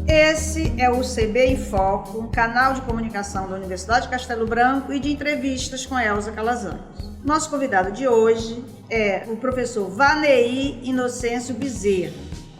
Esse é o CB em Foco, um canal de comunicação da Universidade de Castelo Branco e de entrevistas com Elza Calazans. Nosso convidado de hoje é o professor Vaneir Inocêncio Bezerra.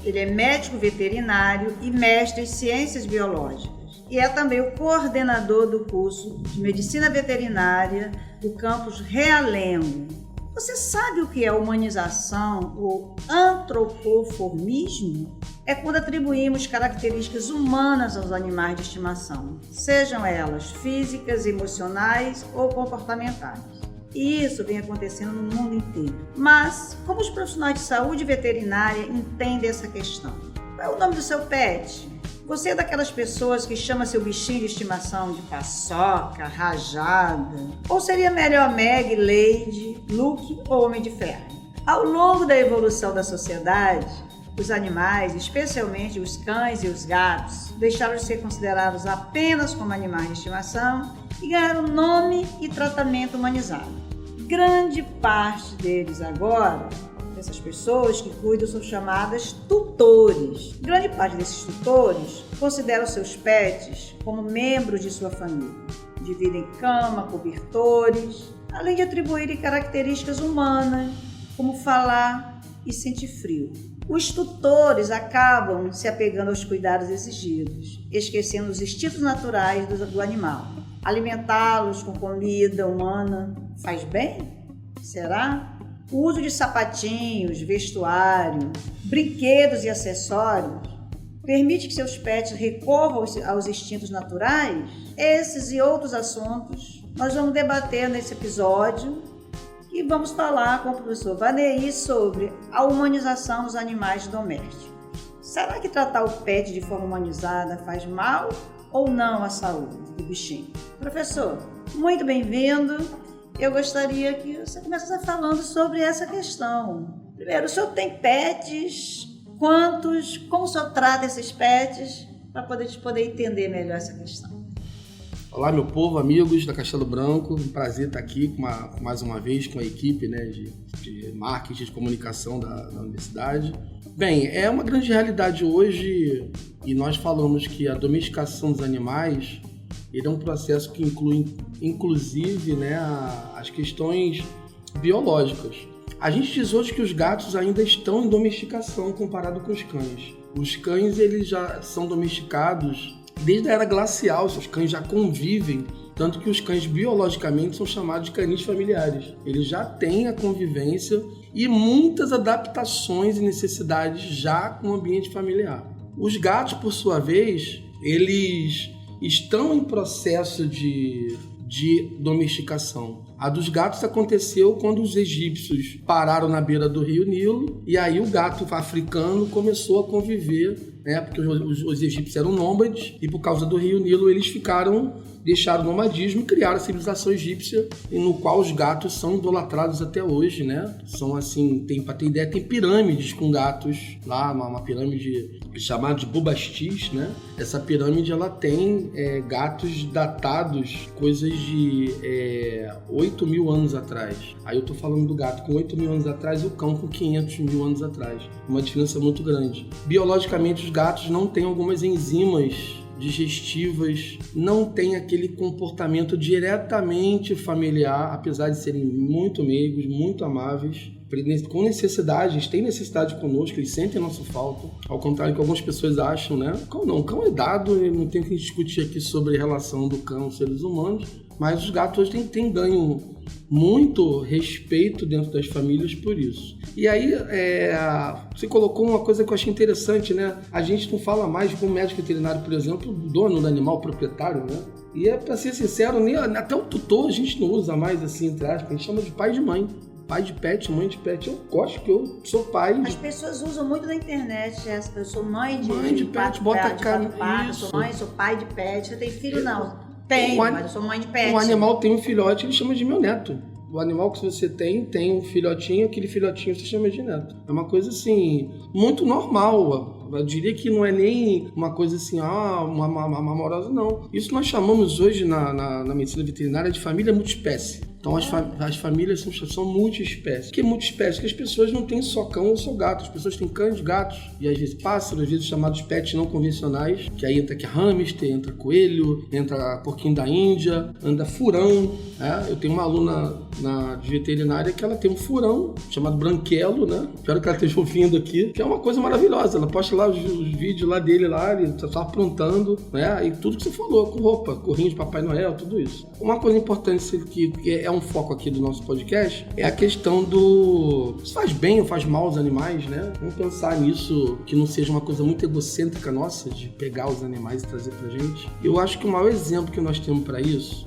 Ele é médico veterinário e mestre em ciências biológicas e é também o coordenador do curso de Medicina Veterinária do campus Realengo. Você sabe o que é humanização ou antropoformismo? É quando atribuímos características humanas aos animais de estimação, sejam elas físicas, emocionais ou comportamentais. E isso vem acontecendo no mundo inteiro. Mas, como os profissionais de saúde veterinária entendem essa questão? Qual é o nome do seu pet? Você é daquelas pessoas que chama seu bichinho de estimação de paçoca, rajada? Ou seria melhor Meg, Lady, Luke ou Homem de Ferro? Ao longo da evolução da sociedade, os animais, especialmente os cães e os gatos, deixaram de ser considerados apenas como animais de estimação e ganharam nome e tratamento humanizado. Grande parte deles agora, dessas pessoas que cuidam, são chamadas tutores. Grande parte desses tutores consideram seus pets como membros de sua família. Dividem cama, cobertores, além de atribuírem características humanas, como falar e sentir frio. Os tutores acabam se apegando aos cuidados exigidos, esquecendo os instintos naturais do animal. Alimentá-los com comida humana faz bem? Será? O uso de sapatinhos, vestuário, brinquedos e acessórios permite que seus pets recorram aos instintos naturais? Esses e outros assuntos nós vamos debater nesse episódio e vamos falar com o professor Vaneir sobre a humanização dos animais domésticos. Será que tratar o pet de forma humanizada faz mal ou não à saúde do bichinho? Professor, muito bem-vindo. Eu gostaria que você começasse falando sobre essa questão. Primeiro, o senhor tem pets? Quantos? Como o senhor trata esses pets? Para a gente poder entender melhor essa questão. Olá, meu povo, amigos da Castelo Branco. Um prazer estar aqui mais uma vez com a equipe, né, de marketing, de comunicação da universidade. Bem, é uma grande realidade hoje e nós falamos que a domesticação dos animais ele é um processo que inclui, inclusive, né, as questões biológicas. A gente diz hoje que os gatos ainda estão em domesticação comparado com os cães. Os cães eles já são domesticados desde a era glacial, os cães já convivem, tanto que os cães biologicamente são chamados de canis familiares. Eles já têm a convivência e muitas adaptações e necessidades já com o ambiente familiar. Os gatos, por sua vez, eles estão em processo de domesticação. A dos gatos aconteceu quando os egípcios pararam na beira do rio Nilo e aí o gato africano começou a conviver, né, porque os egípcios eram nômades e por causa do rio Nilo eles deixaram o nomadismo e criaram a civilização egípcia, no qual os gatos são idolatrados até hoje, né? São assim, para ter ideia, tem pirâmides com gatos lá, uma pirâmide chamada de Bubastis, né? Essa pirâmide ela tem gatos datados, coisas de 8 mil anos atrás. Aí eu tô falando do gato com 8 mil anos atrás e o cão com 500 mil anos atrás. Uma diferença muito grande. Biologicamente, os gatos não têm algumas enzimas digestivas, não têm aquele comportamento diretamente familiar, apesar de serem muito meigos, muito amáveis, com necessidade, eles têm necessidade conosco, eles sentem a nossa falta, ao contrário do que algumas pessoas acham, né? Cão não, cão é dado, não tem que discutir aqui sobre a relação do cão aos seres humanos, mas os gatos hoje têm ganho muito respeito dentro das famílias por isso. E aí, você colocou uma coisa que eu achei interessante, né? A gente não fala mais como médico veterinário, por exemplo, dono do animal, proprietário, né? E pra ser sincero, até o tutor a gente não usa mais assim, entre aspas, a gente chama de pai e de mãe. Pai de pet, mãe de pet. Eu gosto que eu sou pai. As pessoas usam muito na internet essa. Eu sou mãe de pet, bota a cara. Sou mãe, sou pai de pet. Você tem filho? Não. Tenho, mas eu sou mãe de pet. O animal tem um filhote, ele chama de meu neto. O animal que você tem um filhotinho, aquele filhotinho você chama de neto. É uma coisa assim, muito normal. Eu diria que não é nem uma coisa assim, uma amorosa, não. Isso nós chamamos hoje na medicina veterinária de família multiespécie. Então as famílias são multiespécies. Que multiespécie? Que as pessoas não têm só cão ou só gato. As pessoas têm cães, gatos e às vezes pássaros, às vezes chamados pets não convencionais, que aí entra hamster, entra coelho, entra porquinho da Índia, anda furão. Eu tenho uma aluna de veterinária que ela tem um furão chamado branquelo, né? Espero que ela esteja ouvindo aqui, que é uma coisa maravilhosa. Ela posta lá os vídeos lá dele, ele tá aprontando, né? E tudo que você falou, com roupa, corrinho de Papai Noel, tudo isso. Uma coisa importante que é um foco aqui do nosso podcast é a questão do se faz bem ou faz mal aos animais, né? Vamos pensar nisso, que não seja uma coisa muito egocêntrica nossa de pegar os animais e trazer pra gente. Eu acho que o maior exemplo que nós temos para isso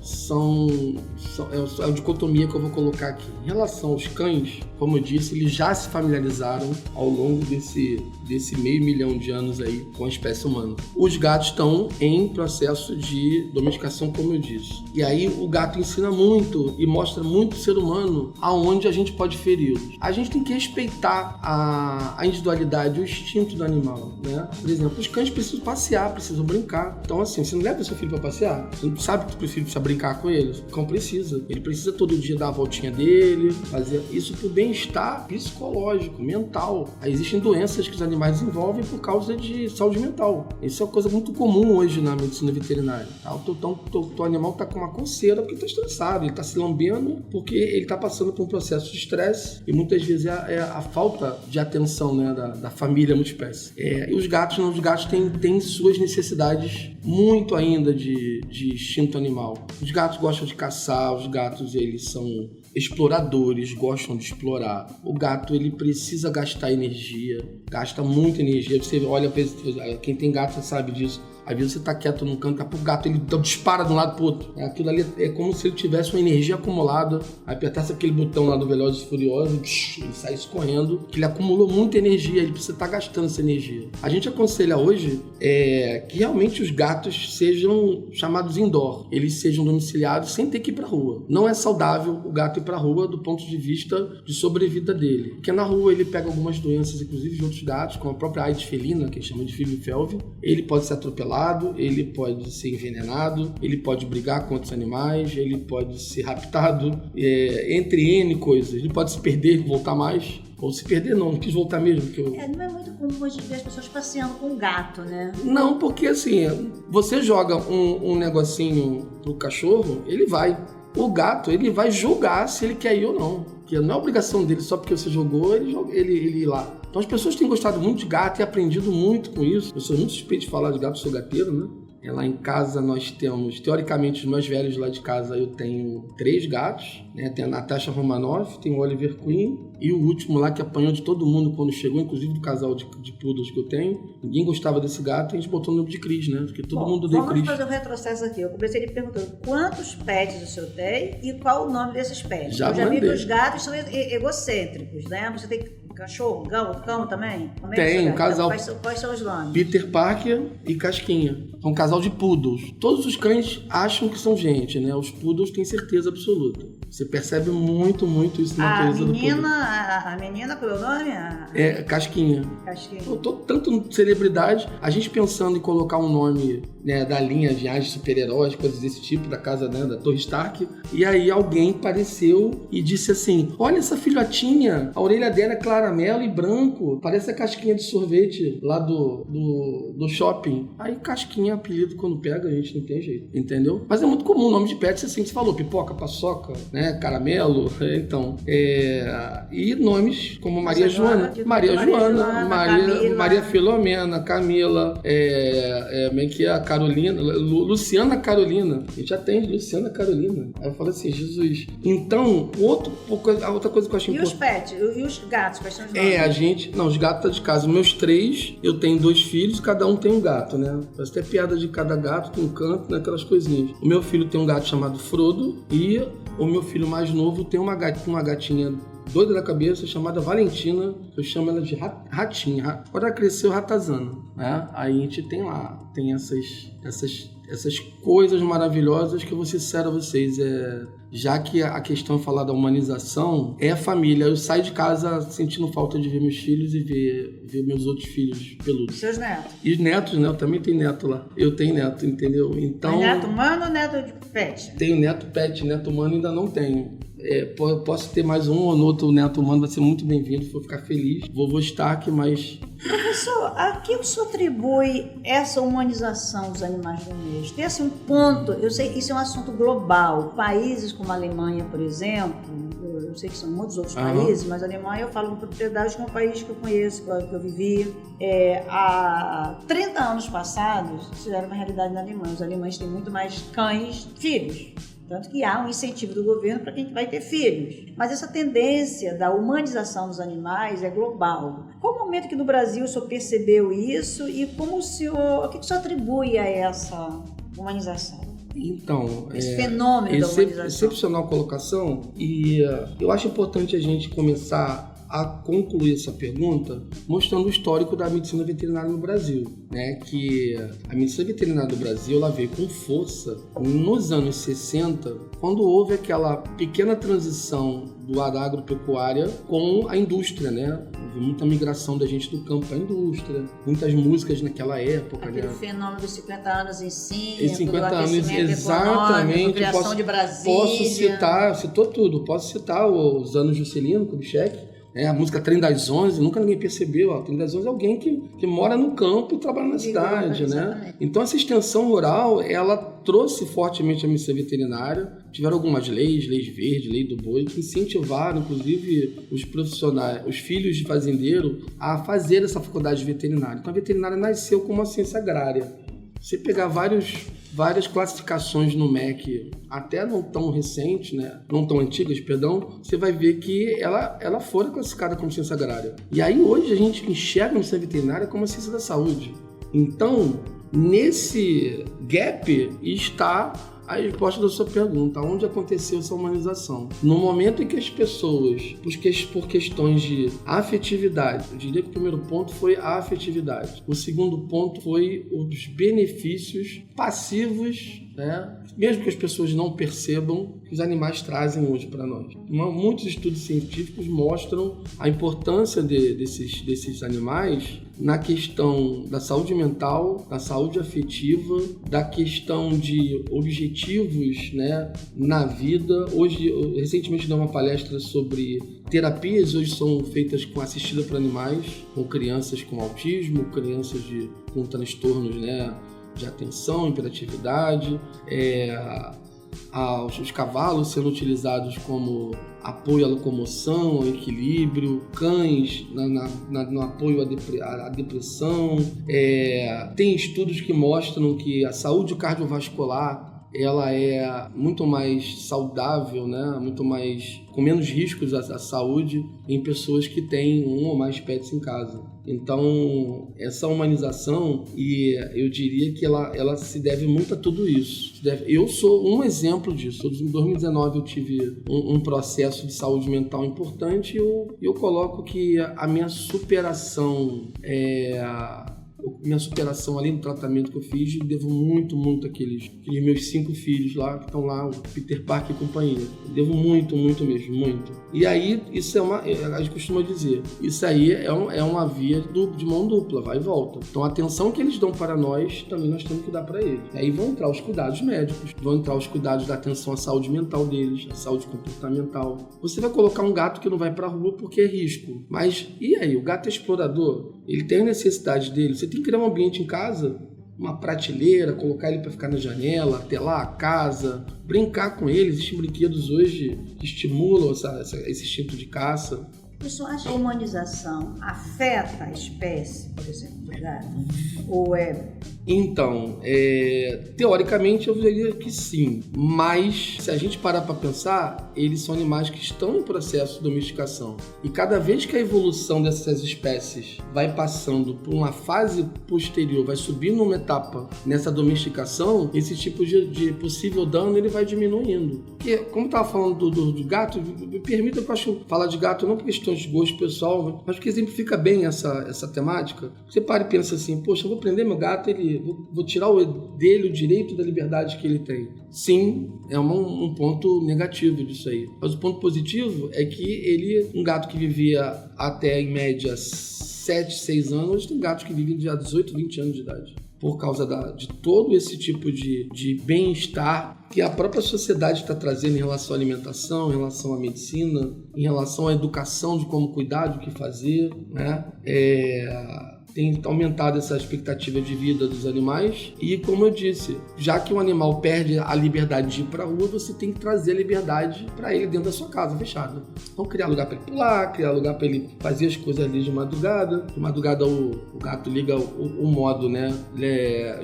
é a dicotomia que eu vou colocar aqui. Em relação aos cães, como eu disse, eles já se familiarizaram ao longo desse 500 mil de anos aí com a espécie humana. Os gatos estão em processo de domesticação, como eu disse. E aí o gato ensina muito e mostra muito o ser humano aonde a gente pode feri-los. A gente tem que respeitar a individualidade, o instinto do animal, né? Por exemplo, os cães precisam passear, precisam brincar. Então, assim, você não leva seu filho para passear? Você não sabe que tu precisa brincar com ele? O cão precisa. Ele precisa todo dia dar a voltinha dele, fazer isso por bem-estar psicológico, mental. Aí existem doenças que os animais desenvolvem por causa de saúde mental. Isso é uma coisa muito comum hoje na medicina veterinária. Então, o animal está com uma coceira porque está estressado, ele está se lambendo porque ele está passando por um processo de estresse e muitas vezes é a falta de atenção, né, da família multiespécie. E os gatos não, os gatos têm suas necessidades muito ainda de instinto animal. Os gatos gostam de caçar, os gatos eles são exploradores, gostam de explorar. O gato ele precisa gastar energia, gasta muita energia. Você olha, quem tem gato você sabe disso. Às vezes você tá quieto num canto, daqui a pouco o gato ele dispara de um lado pro outro. Aquilo ali é como se ele tivesse uma energia acumulada. Apertasse aquele botão lá do Velozes e Furiosos, ele saísse correndo, que ele acumulou muita energia, ele precisa estar gastando essa energia. A gente aconselha hoje que realmente os gatos sejam chamados indoor, eles sejam domiciliados sem ter que ir pra rua. Não é saudável o gato ir pra rua do ponto de vista de sobrevida dele. Porque na rua ele pega algumas doenças, inclusive de outros gatos, como a própria AIDS felina, que a gente chama de Filme-Felve. Ele pode ser atropelado, ele pode ser envenenado, ele pode brigar com outros animais, ele pode ser raptado, entre N coisas. Ele pode se perder e voltar mais. Ou se perder não quis voltar mesmo. Não é muito comum hoje ver as pessoas passeando com gato, né? Não, porque assim, você joga um negocinho pro cachorro, ele vai. O gato, ele vai julgar se ele quer ir ou não. Porque não é obrigação dele, só porque você jogou, ele ir lá. Então as pessoas têm gostado muito de gato e aprendido muito com isso. Eu sou muito suspeito de falar de gato, sou gateiro, né? Lá em casa nós temos, teoricamente, os mais velhos lá de casa, eu tenho 3 gatos, né? Tem a Natasha Romanoff, tem o Oliver Queen e o último lá que apanhou de todo mundo quando chegou, inclusive do casal de poodles que eu tenho. Ninguém gostava desse gato e a gente botou o nome de Cris, né? Porque todo mundo deu Cris. Vamos fazer um retrocesso aqui. Eu comecei ele perguntando quantos pets o senhor tem e qual o nome desses pets. Eu já vi que os gatos são egocêntricos, né? Você tem cachorro, cão também? Tem, um casal. Então, quais são os nomes? Peter Parker e Casquinha. É um casal de poodles. Todos os cães acham que são gente, né? Os poodles têm certeza absoluta. Você percebe muito isso na natureza do poodle. A menina, qual é o nome? Casquinha. Eu tô tanto celebridade, a gente pensando em colocar um nome, né, da linha de super-heróis, coisas desse tipo, da casa, né, da Torre Stark. E aí alguém apareceu e disse assim, olha essa filhotinha, a orelha dela é caramelo e branco, parece a casquinha de sorvete lá do shopping. Aí Casquinha é apelido quando pega, a gente não tem jeito, entendeu? Mas é muito comum o nome de pet, assim que você falou, pipoca, paçoca, né, caramelo, então. E nomes como Maria Joana, Maria Filomena, Camila, como é que é? A Carolina, Luciana Carolina. A gente já tem Luciana Carolina. Aí eu falo assim, Jesus. Então, a outra coisa que eu acho importante. E os pets? E os gatos? Quais são os nomes? Os gatos tá de casa. Meus 3, eu tenho 2 filhos, cada um tem um gato, né? Parece até piada de cada gato, tem um canto, né? Aquelas coisinhas. O meu filho tem um gato chamado Frodo e o meu filho mais novo tem uma gatinha doida da cabeça, chamada Valentina, eu chamo ela de Ratinha. Quando ela cresceu, Ratazana, né? Aí a gente tem lá, tem essas coisas maravilhosas que eu vou ser sincero a vocês, já que a questão é falar da humanização, é a família. Eu saio de casa sentindo falta de ver meus filhos e ver meus outros filhos peludos. Seus netos? E os netos, né? Eu também tenho neto lá. Eu tenho neto, entendeu? Então, mas neto humano ou neto de pet? Tenho neto pet, neto humano ainda não tenho. Posso ter mais um ou outro neto humano, vai ser muito bem-vindo, vou ficar feliz. Vou estar aqui, mas... Professor, a que o senhor atribui essa humanização dos animais domésticos? Tem assim um ponto, eu sei que isso é um assunto global. Países como a Alemanha, por exemplo, eu sei que são muitos outros países, mas a Alemanha eu falo com propriedade que é um país que eu conheço, que eu vivi. Há 30 anos passados, isso era uma realidade na Alemanha. Os alemães têm muito mais cães, filhos. Tanto que há um incentivo do governo para quem vai ter filhos. Mas essa tendência da humanização dos animais é global. Qual o momento que no Brasil o senhor percebeu isso e o que o senhor atribui a essa humanização? Então, esse fenômeno da humanização. Excepcional colocação, e eu acho importante a gente começar a concluir essa pergunta mostrando o histórico da medicina veterinária no Brasil, né? Que a medicina veterinária do Brasil ela veio com força nos anos 60, quando houve aquela pequena transição do agropecuária com a indústria, né? Houve muita migração da gente do campo para a indústria, muitas músicas naquela época. Aquele fenômeno dos 50 anos em 5, em 50 do anos, exatamente. Criação de Brasília. Posso citar, citou tudo, posso citar os anos Juscelino Kubitschek, a música Trem das 11, nunca ninguém percebeu. O Trem das 11 é alguém que mora no campo e trabalha na cidade, né? Então essa extensão rural, ela trouxe fortemente a medicina veterinária. Tiveram algumas leis verde, lei do boi, que incentivaram, inclusive, os profissionais, os filhos de fazendeiro, a fazer essa faculdade de veterinária. Então a veterinária nasceu como uma ciência agrária. Você pegar várias classificações no MEC, até não tão recentes, né? Não tão antigas, perdão, você vai ver que ela foi classificada como ciência agrária. E aí hoje a gente enxerga a medicina veterinária como a ciência da saúde. Então, nesse gap está a resposta da sua pergunta, onde aconteceu essa humanização? No momento em que as pessoas, por questões de afetividade, eu diria que o primeiro ponto foi a afetividade. O segundo ponto foi os benefícios passivos, né? Mesmo que as pessoas não percebam, que os animais trazem hoje para nós. Muitos estudos científicos mostram a importância desses animais na questão da saúde mental, da saúde afetiva, da questão de objetivos, né, na vida. Hoje, eu recentemente dei uma palestra sobre terapias, hoje são feitas com assistida para animais, com crianças com autismo, crianças com transtornos, né, de atenção, hiperatividade, os cavalos sendo utilizados como apoio à locomoção, ao equilíbrio, cães no apoio à depressão. Tem estudos que mostram que a saúde cardiovascular ela é muito mais saudável, né? Muito mais, com menos riscos à saúde em pessoas que têm um ou mais pets em casa. Então, essa humanização, e eu diria que ela se deve muito a tudo isso. Eu sou um exemplo disso. Em 2019 eu tive um processo de saúde mental importante e eu coloco que a minha superação ali no tratamento que eu fiz, devo muito àqueles meus 5 filhos lá, que estão lá, o Peter Parker e companhia. Devo muito mesmo, muito. E aí, isso a gente costuma dizer, isso aí é uma via de mão dupla, vai e volta. Então, a atenção que eles dão para nós, também nós temos que dar para eles. Aí vão entrar os cuidados médicos, vão entrar os cuidados da atenção à saúde mental deles, à saúde comportamental. Você vai colocar um gato que não vai para a rua porque é risco. Mas, e aí? O gato é explorador? Ele tem a necessidade dele. Você tem que criar um ambiente em casa, uma prateleira, colocar ele para ficar na janela, telar a casa, brincar com ele. Existem brinquedos hoje que estimulam esse instinto de caça. O senhor acha que a humanização afeta a espécie, por exemplo, do gato? Ou Então, teoricamente eu diria que sim, mas se a gente parar para pensar, eles são animais que estão em processo de domesticação. E cada vez que a evolução dessas espécies vai passando por uma fase posterior, vai subindo uma etapa nessa domesticação, esse tipo de possível dano ele vai diminuindo. Porque, como eu estava falando do gato, me permita que eu acho falar de gato não por questões de gosto pessoal, mas porque exemplifica bem essa temática. Você para e pensa assim, poxa, eu vou prender meu gato, vou tirar dele o direito da liberdade que ele tem. Sim, é um ponto negativo disso aí. Mas o ponto positivo é que um gato que vivia até, em média, 7, 6 anos, hoje tem gatos que vivem já 18, 20 anos de idade. Por causa de todo esse tipo de bem-estar que a própria sociedade está trazendo em relação à alimentação, em relação à medicina, em relação à educação de como cuidar, do que fazer, né? Tem aumentado essa expectativa de vida dos animais e, como eu disse, já que o animal perde a liberdade de ir para a rua, você tem que trazer a liberdade para ele dentro da sua casa, fechada. Então, criar lugar para ele pular, criar lugar para ele fazer as coisas ali de madrugada. De madrugada, o gato liga o modo, né?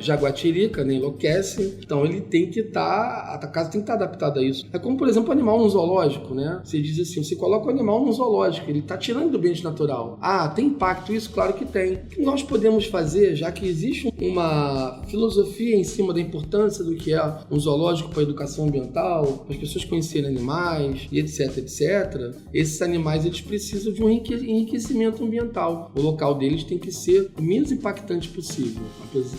Jaguatirica, né? Enlouquece. Então, ele tem que a casa tem que estar adaptada a isso. É como, por exemplo, o animal num zoológico, né? Você diz assim, você coloca o animal num zoológico, ele está tirando do ambiente natural. Ah, tem impacto isso? Claro que tem. O que nós podemos fazer, já que existe uma filosofia em cima da importância do que é um zoológico para a educação ambiental, para as pessoas conhecerem animais e etc, etc, esses animais eles precisam de um enriquecimento ambiental. O local deles tem que ser o menos impactante possível,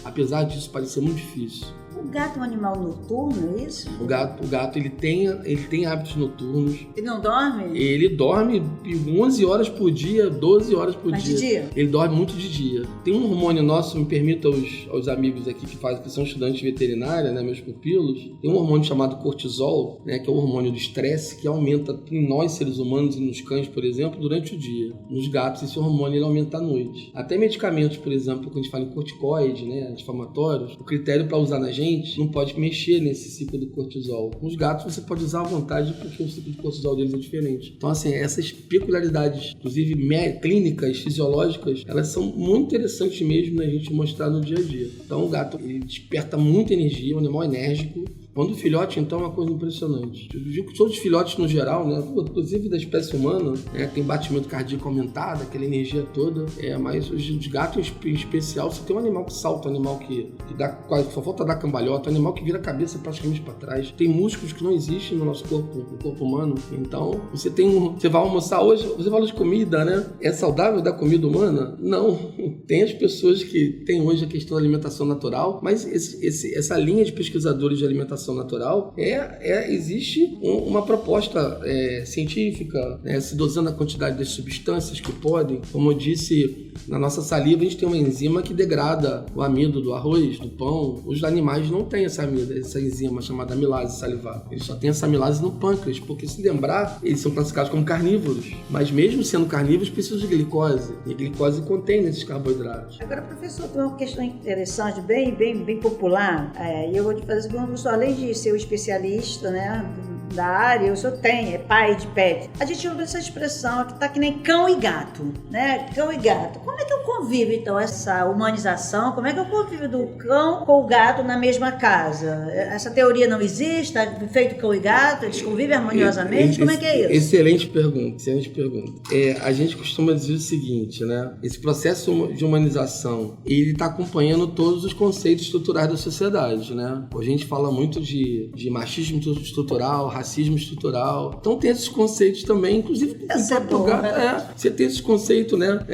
apesar disso parecer muito difícil. O gato é um animal noturno, é isso? O gato ele tem hábitos noturnos. Ele não dorme? Ele dorme 11 horas por dia, 12 horas por Mas dia. De dia? Ele dorme muito de dia. Tem um hormônio nosso, me permita aos amigos aqui que são estudantes de veterinária, né, meus pupilos, tem um hormônio chamado cortisol, né, que é o hormônio do estresse, que aumenta em nós, seres humanos, e nos cães, por exemplo, durante o dia. Nos gatos, esse hormônio ele aumenta à noite. Até medicamentos, por exemplo, quando a gente fala em corticoide, né, anti-inflamatórios, o critério para usar na gente não pode mexer nesse ciclo do cortisol. Com os gatos você pode usar à vontade porque o ciclo de cortisol deles é diferente. Então, assim, essas peculiaridades, inclusive clínicas, fisiológicas, elas são muito interessantes mesmo na gente mostrar no dia a dia. Então, o gato, ele desperta muita energia, é um animal enérgico. Quando o filhote, então, é uma coisa impressionante. Eu digo que todos os filhotes, no geral, né, inclusive da espécie humana, né, tem batimento cardíaco aumentado, aquela energia toda, mas os gatos, em especial, você tem um animal que salta, um animal que dá quase, só falta dar cambalhota, um animal que vira a cabeça praticamente para trás. Tem músculos que não existem no nosso corpo, no corpo humano. Então, você vai almoçar hoje, você fala de comida, né? É saudável dar comida humana? Não. Tem as pessoas que têm hoje a questão da alimentação natural, mas essa linha de pesquisadores de alimentação natural, existe uma proposta científica, né, se dosando a quantidade das substâncias que podem. Como eu disse, na nossa saliva a gente tem uma enzima que degrada o amido do arroz, do pão. Os animais não têm essa enzima chamada amilase salivar. Eles só têm essa amilase no pâncreas, porque, se lembrar, eles são classificados como carnívoros. Mas mesmo sendo carnívoros, precisam de glicose. E a glicose contém esses carboidratos. Agora, professor, tem uma questão interessante, bem popular. E eu vou te fazer essa pergunta, professor, além de ser um especialista, né, da área, o senhor é pai de pet. A gente usa essa expressão que tá que nem cão e gato, né? Cão e gato. Como é que eu convivo, então, essa humanização? Como é que eu convivo do cão com o gato na mesma casa? Essa teoria não existe? Tá feito cão e gato? Eles convivem harmoniosamente? Como é que é isso? Excelente pergunta. A gente costuma dizer o seguinte, né? Esse processo de humanização, ele está acompanhando todos os conceitos estruturais da sociedade, né? A gente fala muito de machismo estrutural, racismo estrutural. Então tem esses conceitos também, inclusive com o próprio gato. Você tem esses conceitos, né?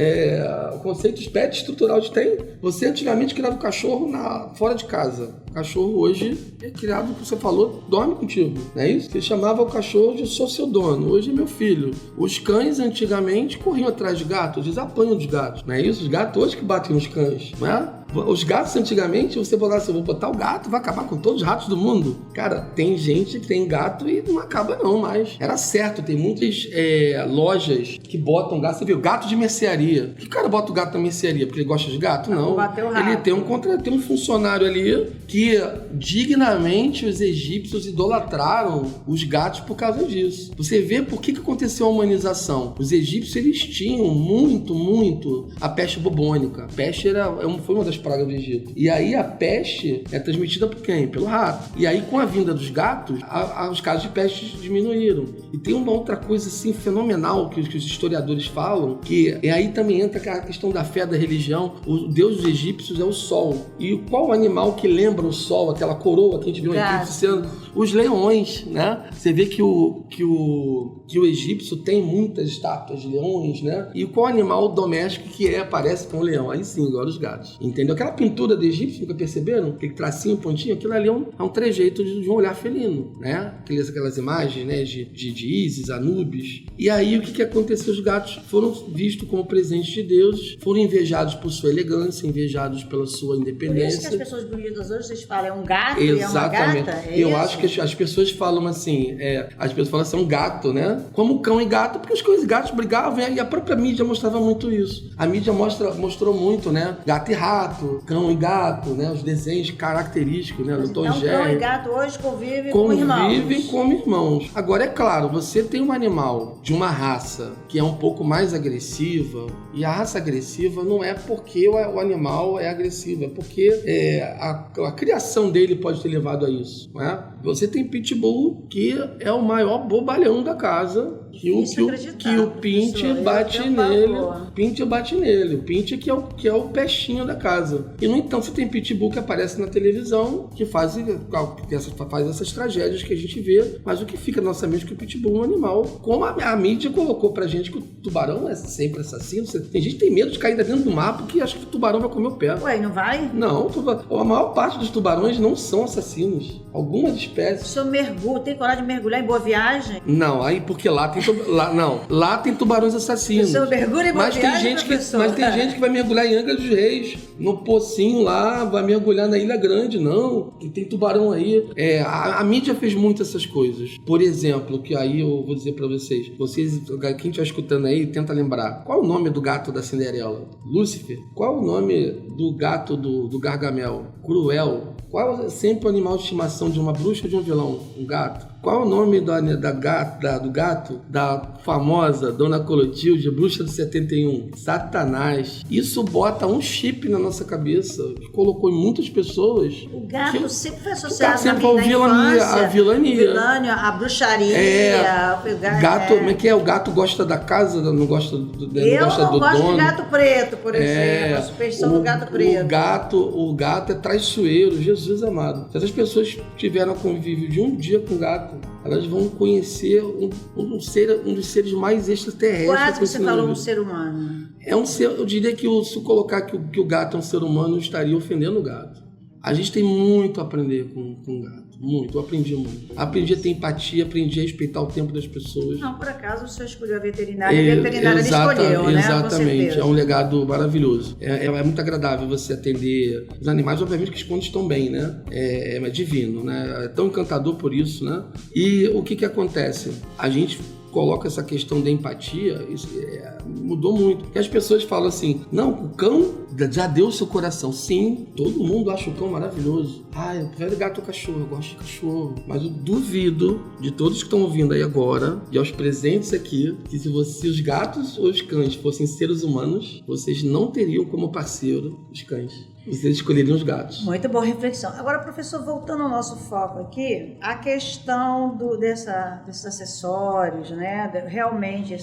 O conceito de pet estrutural tem. Você antigamente criava o cachorro fora de casa. O cachorro hoje é criado, como você falou, dorme contigo, não é isso? Você chamava o cachorro de sou seu dono, hoje é meu filho. Os cães antigamente corriam atrás de gatos, eles apanham dos gatos, não é isso? Os gatos hoje que batem nos cães, não é? Os gatos antigamente, você falava assim, vou botar o gato, vai acabar com todos os ratos do mundo. Cara, tem gente que tem gato e não acaba não, mas era certo, tem muitas lojas que botam gato, você viu, gato de mercearia. Por que o cara bota o gato na mercearia? Porque ele gosta de gato? Não. Ele tem um funcionário ali que dignamente os egípcios idolatraram os gatos por causa disso. Você vê por que aconteceu a humanização. Os egípcios, eles tinham muito a peste bubônica. A peste foi uma das pragas do Egito. E aí a peste é transmitida por quem? Pelo rato. E aí com a vinda dos gatos, os casos de peste diminuíram. E tem uma outra coisa assim fenomenal que os historiadores falam, que aí também entra a questão da fé, da religião. O deus dos egípcios é o sol. E qual animal que lembra o sol, aquela coroa que a gente viu aqui sendo? Os leões, né? Você vê que o egípcio tem muitas estátuas de leões, né? E qual animal doméstico que aparece com o leão? Aí sim, agora os gatos. Entendeu? Aquela pintura do egípcio, nunca perceberam? Aquele tracinho, pontinho, aquilo ali é um trejeito de um olhar felino, né? Aquelas imagens, né? De Ísis, Anubis. E aí o que aconteceu? Os gatos foram vistos como presentes de Deus, foram invejados por sua elegância, invejados pela sua independência. Por isso que as pessoas bonitas hoje, vocês falam, é um gato Exatamente. E é uma gata? Eu acho que as pessoas falam assim, as pessoas falam assim, um gato, né? Como cão e gato, porque os cães e gatos brigavam e a própria mídia mostrava muito isso. A mídia mostrou muito, né? Gato e rato, cão e gato, né? Os desenhos característicos, né? Do Tom e Jerry. Cão e gato hoje convivem como irmãos. Agora, é claro, você tem um animal de uma raça que é um pouco mais agressiva, e a raça agressiva não é porque o animal é agressivo, é porque a criação dele pode ter levado a isso, né? Você tem Pitbull, que é o maior bobalhão da casa, que o Pincher bate nele. Pincher bate nele. O Pincher que é o peixinho da casa. E, no entanto, você tem Pitbull que aparece na televisão, que faz essas tragédias que a gente vê, mas o que fica na nossa mente é que o Pitbull é um animal. Como a mídia colocou pra gente que o tubarão é sempre assassino. Tem gente que tem medo de cair dentro do mar porque acha que o tubarão vai comer o pé. Ué, não vai? Não, a maior parte dos tubarões não são assassinos. Algumas espécies. O senhor tem coragem de mergulhar em Boa Viagem? Não, aí porque lá tem tubarões assassinos. O senhor mergulha em Boa Viagem, mas tem gente que vai mergulhar em Angra dos Reis, no pocinho lá, vai mergulhar na Ilha Grande, não. E tem tubarão aí. A mídia fez muito essas coisas. Por exemplo, que aí eu vou dizer pra vocês, quem estiver escutando aí, tenta lembrar. Qual é o nome do gato da Cinderela? Lúcifer? Qual é o nome do gato do Gargamel? Cruel? Qual é sempre o animal de estimação de uma bruxa ou de um vilão? Um gato. Qual é o nome do gato da famosa Dona Clotilde, bruxa do 71? Satanás. Isso bota um chip na nossa cabeça, colocou em muitas pessoas. O gato sempre foi associado à vilania. A bruxaria. Gato, como é que é? O gato gosta da casa, não gosta do dono. Eu não gosto de gato preto, por exemplo. A suspeição do gato preto. O gato é traiçoeiro, Jesus amado. Se essas pessoas tiveram convívio de um dia com o gato, elas vão conhecer um dos seres mais extraterrestres. Quase que você falou um ser humano. É um ser, eu diria que se eu colocar que o gato é um ser humano, eu estaria ofendendo o gato. A gente tem muito a aprender com o gato. Muito, eu aprendi muito. Aprendi a ter empatia, aprendi a respeitar o tempo das pessoas. Não, por acaso o senhor escolheu a veterinária e a veterinária escolheu, né? Exatamente, é um legado maravilhoso. É muito agradável você atender os animais, obviamente que quando estão bem, né? É divino, né? É tão encantador por isso, né? E o que acontece? A gente coloca essa questão da empatia, isso mudou muito. Porque as pessoas falam assim, não, o cão já deu o seu coração. Sim, todo mundo acha o cão maravilhoso. Eu prefiro gato ou cachorro, eu gosto de cachorro. Mas eu duvido de todos que estão ouvindo aí agora, e aos presentes aqui, que se os gatos ou os cães fossem seres humanos, vocês não teriam como parceiro os cães. Vocês escolheriam os gatos. Muito boa reflexão. Agora, professor, voltando ao nosso foco aqui, a questão desses acessórios, né? Realmente,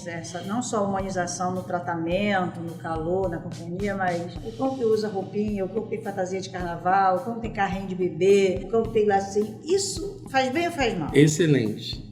não só a humanização no tratamento, no calor, na companhia, mas o cão que usa roupinha, o cão que tem fantasia de carnaval, o cão que tem carrinho de bebê, o cão que tem lacinho, isso faz bem ou faz mal? Excelente.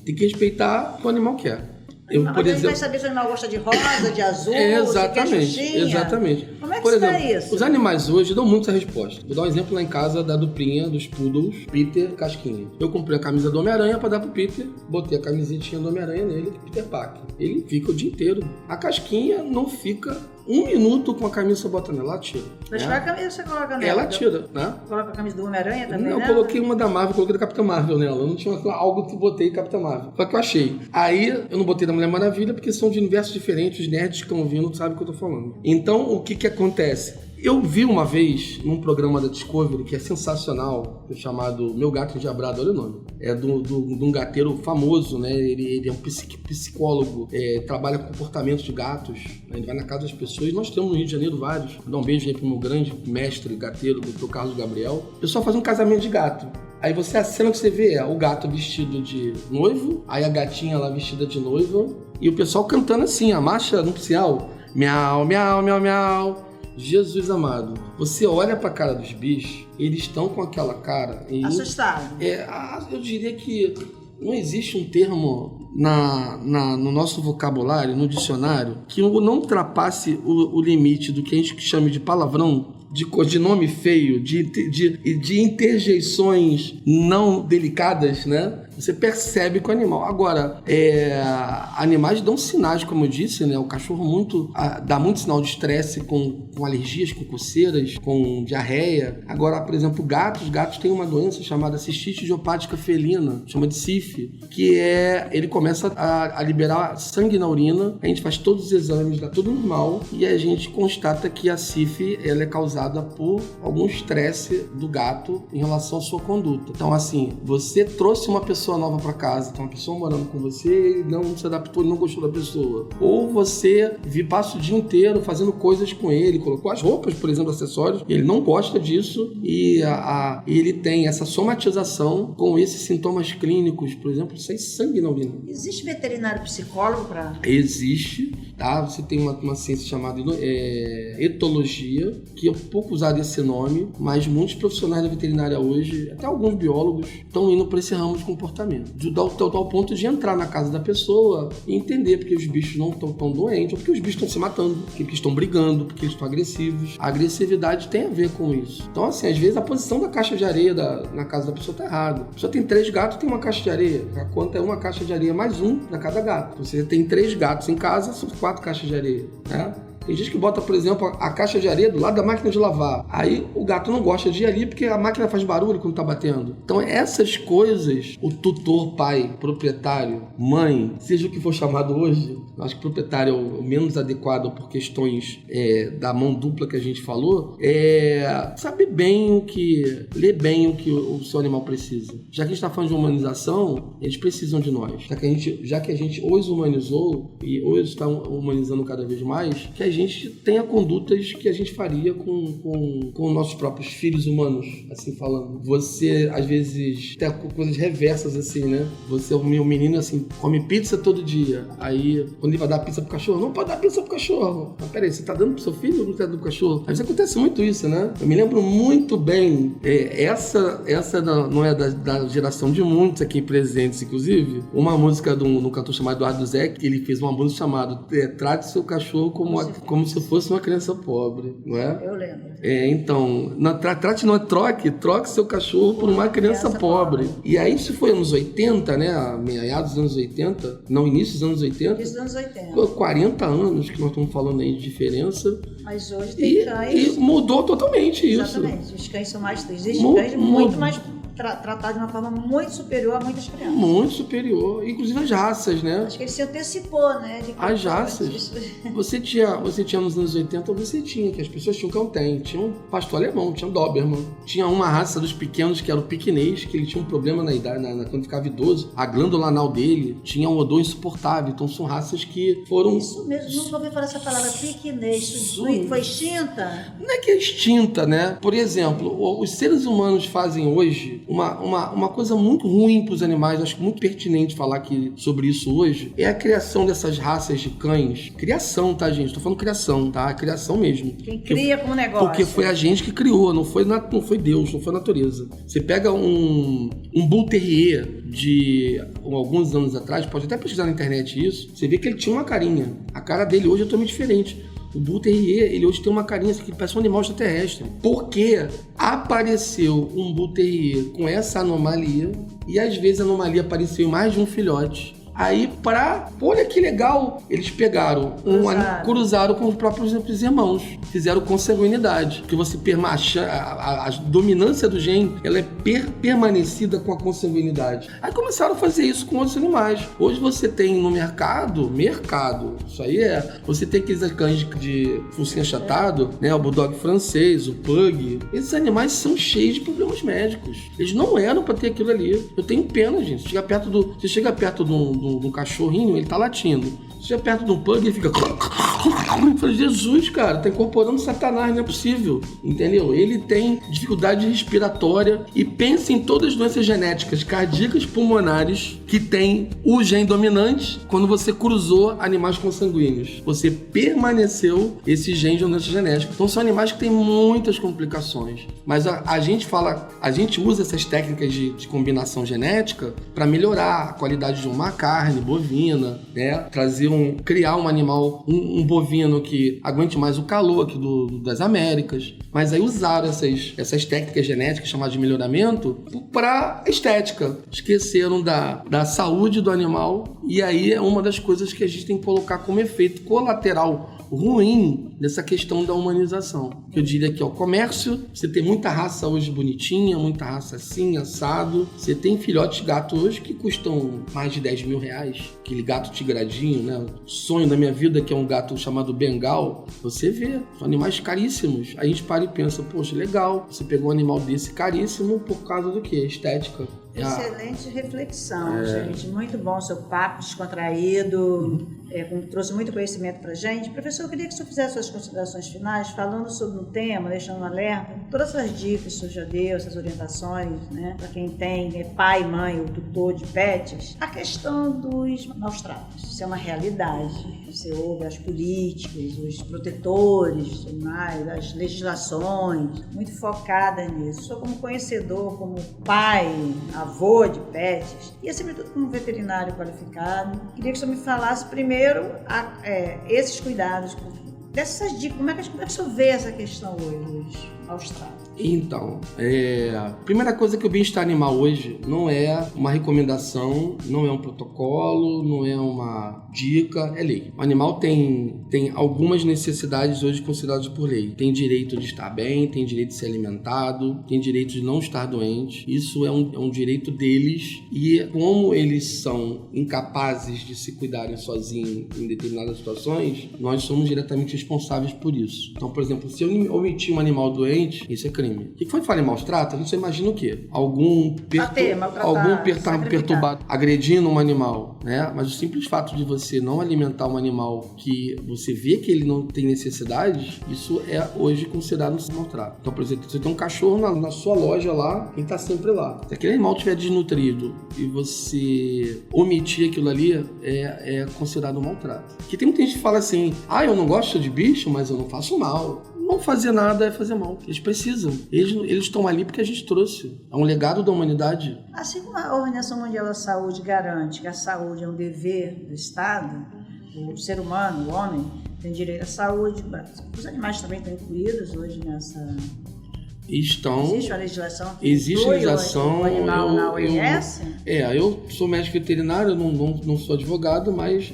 Tem que respeitar o que o animal quer. Mas a gente vai saber se o animal gosta de rosa, de azul, exatamente. Como é que Por exemplo, isso? Os animais hoje dão muito essa resposta. Vou dar um exemplo lá em casa da duplinha dos poodles, Peter e Casquinha. Eu comprei a camisa do Homem-Aranha pra dar pro Peter, botei a camisetinha do Homem-Aranha nele, Peter Parker. Ele fica o dia inteiro. A Casquinha não fica um minuto com a camisa botando, ela tira. Mas qual a camisa você coloca nela? Ela tira, né? Coloca a camisa do Homem-Aranha também, Não, né? eu coloquei uma da Marvel, coloquei da Capitã Marvel nela. Eu não tinha algo que botei Capitã Marvel. Só que eu achei. Aí, eu não botei da Mulher Maravilha, porque são de universos diferentes, os nerds que estão ouvindo sabem o que eu tô falando. Então, o que acontece? Eu vi uma vez num programa da Discovery que é sensacional, chamado Meu Gato Endiabrado, olha o nome. É de um gateiro famoso, né? Ele é um psicólogo, trabalha com comportamento de gatos, né? Ele vai na casa das pessoas. Nós temos no Rio de Janeiro vários. Vou dar um beijo aí pro meu grande mestre gateiro, do Carlos Gabriel. O pessoal faz um casamento de gato. Aí a cena que você vê é o gato vestido de noivo, aí a gatinha lá vestida de noiva, e o pessoal cantando assim, a marcha nupcial. Miau, miau, miau, miau. Jesus amado, você olha pra cara dos bichos, eles estão com aquela cara... Assustado. Eu diria que não existe um termo no nosso vocabulário, no dicionário, que não ultrapasse o limite do que a gente chama de palavrão, de nome feio, de interjeições não delicadas, né? Você percebe com o animal. Agora, animais dão sinais, como eu disse, né? O cachorro dá muito sinal de estresse com alergias, com coceiras, com diarreia. Agora, por exemplo, gatos têm uma doença chamada cistite idiopática felina, chama de CIF, que ele começa a liberar sangue na urina, a gente faz todos os exames, dá tudo normal, e a gente constata que a CIF ela é causada por algum estresse do gato em relação à sua conduta. Então, assim, você trouxe uma pessoa nova para casa, então uma pessoa morando com você e não se adaptou, não gostou da pessoa. Ou você passa o dia inteiro fazendo coisas com ele, colocou as roupas, por exemplo, acessórios, ele não gosta disso e ele tem essa somatização com esses sintomas clínicos, por exemplo, sai sangue na urina. Existe veterinário psicólogo para... Existe, tá? Você tem uma ciência chamada etologia, que é pouco usado esse nome, mas muitos profissionais da veterinária hoje, até alguns biólogos, estão indo para esse ramo de comportamento. Ao ponto de entrar na casa da pessoa e entender porque os bichos não estão tão doentes, ou porque os bichos estão se matando, porque eles estão brigando, porque eles estão agressivos. A agressividade tem a ver com isso. Então, assim, às vezes a posição da caixa de areia na casa da pessoa está errada. A pessoa tem 3 gatos, tem uma caixa de areia. A conta é uma caixa de areia mais um para cada gato. Você tem 3 gatos em casa, são 4 caixas de areia, né? Tem gente que bota, por exemplo, a caixa de areia do lado da máquina de lavar. Aí o gato não gosta de ir ali porque a máquina faz barulho quando tá batendo. Então essas coisas, o tutor, pai, proprietário, mãe, seja o que for chamado hoje, acho que proprietário é o menos adequado por questões da mão dupla que a gente falou, saber bem ler bem o que o seu animal precisa. Já que a gente tá falando de humanização, eles precisam de nós. Já que a gente os humanizou e hoje está humanizando cada vez mais, que a gente tenha condutas que a gente faria com nossos próprios filhos humanos, assim falando. Você, às vezes, tem coisas reversas, assim, né? Você, o meu menino, assim, come pizza todo dia. Aí, quando ele vai dar pizza pro cachorro, não pode dar pizza pro cachorro. Mas peraí, você tá dando pro seu filho ou não tá dando pro cachorro? Às vezes acontece muito isso, né? Eu me lembro muito bem, essa não é da geração de muitos aqui presentes, inclusive, uma música de um cantor chamado Eduardo Zé, que ele fez uma música chamada Trate Seu Cachorro como se fosse uma criança pobre, não é? Eu lembro. Então, troque seu cachorro por uma criança pobre. E aí, isso foi anos 80, né? Meados dos anos 80, não, início dos anos 80. Início dos anos 80. 40 anos que nós estamos falando aí de diferença. Mas hoje tem cães... E mudou totalmente isso. Exatamente. Os cães são mais... Existem cães muito mais... tratado de uma forma muito superior a muitas crianças. Muito superior. Inclusive as raças, né? Acho que ele se antecipou, né? As raças. Você tinha nos anos 80, que as pessoas tinham cão-tem. Tinha um pastor alemão, tinha um Doberman. Tinha uma raça dos pequenos que era o piquinês, que ele tinha um problema na idade, quando ficava idoso. A glândula anal dele tinha um odor insuportável. Então são raças que foram... Isso mesmo, nunca ouvi falar essa palavra piquinês. Foi extinta? Não é que é extinta, né? Por exemplo, os seres humanos fazem hoje uma coisa muito ruim para os animais, acho que muito pertinente falar sobre isso hoje, é a criação dessas raças de cães. Criação, tá, gente? Tô falando criação, tá? Criação mesmo. Quem cria como negócio. Porque foi a gente que criou, não foi Deus, não foi a natureza. Você pega um Bull Terrier de alguns anos atrás, pode até pesquisar na internet isso, você vê que ele tinha uma carinha. A cara dele hoje é totalmente diferente. O Bull Terrier, ele hoje tem uma carinha que parece um animal extraterrestre. Porque apareceu um Bull Terrier com essa anomalia, e às vezes a anomalia apareceu em mais de um filhote. Aí, olha que legal, eles pegaram, cruzaram com os próprios irmãos, fizeram consanguinidade, que você a dominância do gene, ela é permanecida com a consanguinidade. Aí começaram a fazer isso com outros animais. Hoje você tem no mercado, isso aí você tem aqueles cães de focinho achatado, né, o bulldog francês, o pug. Esses animais são cheios de problemas médicos. Eles não eram pra ter aquilo ali. Eu tenho pena, gente. Você chega perto de um cachorrinho, ele tá latindo. Você chega perto de um pug, ele fica... Eu falei, Jesus, cara, tá incorporando Satanás, não é possível. Entendeu? Ele tem dificuldade respiratória e pensa em todas as doenças genéticas cardíacas, pulmonares, que tem o gene dominante quando você cruzou animais consanguíneos. Você permaneceu esse gene de doença genética. Então são animais que têm muitas complicações. Mas a gente usa essas técnicas de combinação genética para melhorar a qualidade de uma carne bovina, né? Criar um animal, um bovino que aguente mais o calor aqui das Américas. Mas aí usaram essas técnicas genéticas chamadas de melhoramento para estética. Esqueceram da saúde do animal, e aí é uma das coisas que a gente tem que colocar como efeito colateral ruim dessa questão da humanização. Eu diria que é o comércio. Você tem muita raça hoje bonitinha, muita raça assim, assado. Você tem filhotes de gato hoje que custam mais de 10 mil reais. Aquele gato tigradinho, né? O sonho da minha vida, que é um gato chamado Bengal. Você vê, são animais caríssimos. Aí a gente para e pensa, poxa, legal, você pegou um animal desse caríssimo por causa do quê? Estética. Excelente reflexão, gente. Muito bom seu papo descontraído, trouxe muito conhecimento pra gente. Professor, eu queria que o senhor fizesse suas considerações finais, falando sobre um tema, deixando um alerta, todas essas dicas que o senhor já deu, essas orientações, né, para quem tem pai, mãe ou tutor de pets, a questão dos maus tratos. Isso é uma realidade. Você ouve as políticas, os protetores dos animais, as legislações, muito focada nisso. O senhor, como conhecedor, como pai, avô de pets, e acima de tudo como veterinário qualificado, queria que o senhor me falasse primeiro esses cuidados, dessas dicas, como é que o senhor vê essa questão hoje, os maus tratos? Então, a primeira coisa que o bem-estar animal hoje não é uma recomendação, não é um protocolo, não é uma dica, é lei. O animal tem algumas necessidades hoje consideradas por lei. Tem direito de estar bem, tem direito de ser alimentado, tem direito de não estar doente. Isso é um direito deles, e como eles são incapazes de se cuidarem sozinhos em determinadas situações, nós somos diretamente responsáveis por isso. Então, por exemplo, se eu omitir um animal doente, isso é crime. O que foi falar em maus tratos? A gente só imagina o quê? Algum perturbado agredindo um animal, né? Mas o simples fato de você não alimentar um animal que você vê que ele não tem necessidade, isso é hoje considerado um maus trato. Então, por exemplo, você tem um cachorro na sua loja lá, ele tá sempre lá. Se aquele animal estiver desnutrido e você omitir aquilo ali, é considerado um maltrato. Porque tem muita gente que fala assim, eu não gosto de bicho, mas eu não faço mal. Não fazer nada é fazer mal. Eles precisam. Eles estão ali porque a gente trouxe. É um legado da humanidade. Assim como a Organização Mundial da Saúde garante que a saúde é um dever do Estado, o ser humano, o homem, tem direito à saúde. Os animais também estão incluídos hoje nessa... Existe uma legislação que inclui o animal na OMS? Eu sou médico veterinário, eu não sou advogado, mas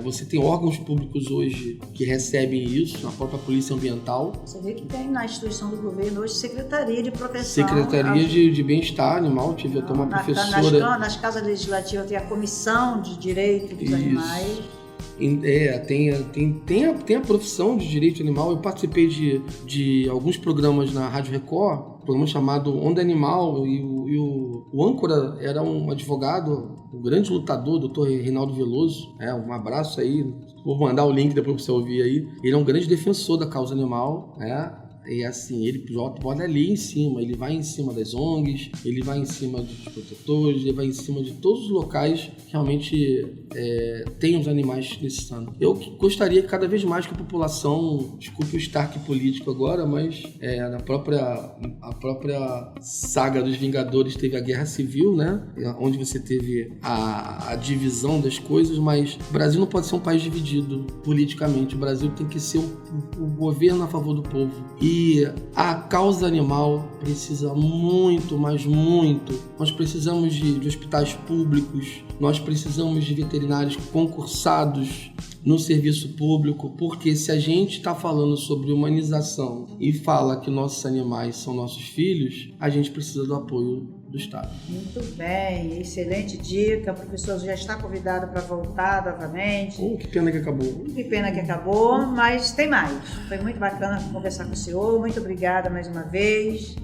você tem órgãos públicos hoje que recebem isso, na própria Polícia Ambiental. Você vê que tem na instituição do governo hoje Secretaria de Proteção... Secretaria de Bem-Estar Animal, tive até uma professora... Nas casas legislativas tem a Comissão de Direito dos Animais... Tem a profissão de direito animal. Eu participei de alguns programas na Rádio Record, um programa chamado Onda Animal, e o âncora era um advogado, um grande lutador, Dr. Reinaldo Veloso. Um abraço aí, vou mandar o link depois para você ouvir aí. Ele é um grande defensor da causa animal, E assim, ele pode ali em cima, ele vai em cima das ONGs, ele vai em cima dos protetores, ele vai em cima de todos os locais que realmente tem os animais necessitando. Eu gostaria que cada vez mais que a população, desculpe o Stark político agora, mas a própria saga dos Vingadores teve a Guerra Civil, né? Onde você teve a divisão das coisas, mas o Brasil não pode ser um país dividido politicamente. O Brasil tem que ser o governo a favor do povo. E que a causa animal precisa muito, mas muito. Nós precisamos de hospitais públicos, nós precisamos de veterinários concursados no serviço público, porque se a gente está falando sobre humanização e fala que nossos animais são nossos filhos, a gente precisa do apoio do Estado. Muito bem, excelente dica. O professor já está convidado para voltar novamente. Que pena que acabou. Que pena que acabou, mas tem mais. Foi muito bacana conversar com o senhor. Muito obrigada mais uma vez.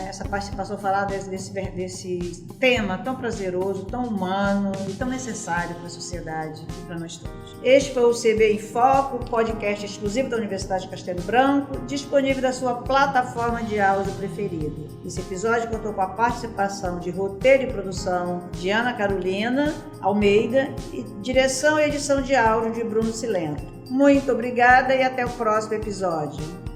Essa participação, falar desse tema tão prazeroso, tão humano e tão necessário para a sociedade e para nós todos. Este foi o CB em Foco, podcast exclusivo da Universidade de Castelo Branco, disponível na sua plataforma de áudio preferida. Esse episódio contou com a participação de roteiro e produção de Ana Carolina Almeida e direção e edição de áudio de Bruno Silento. Muito obrigada e até o próximo episódio.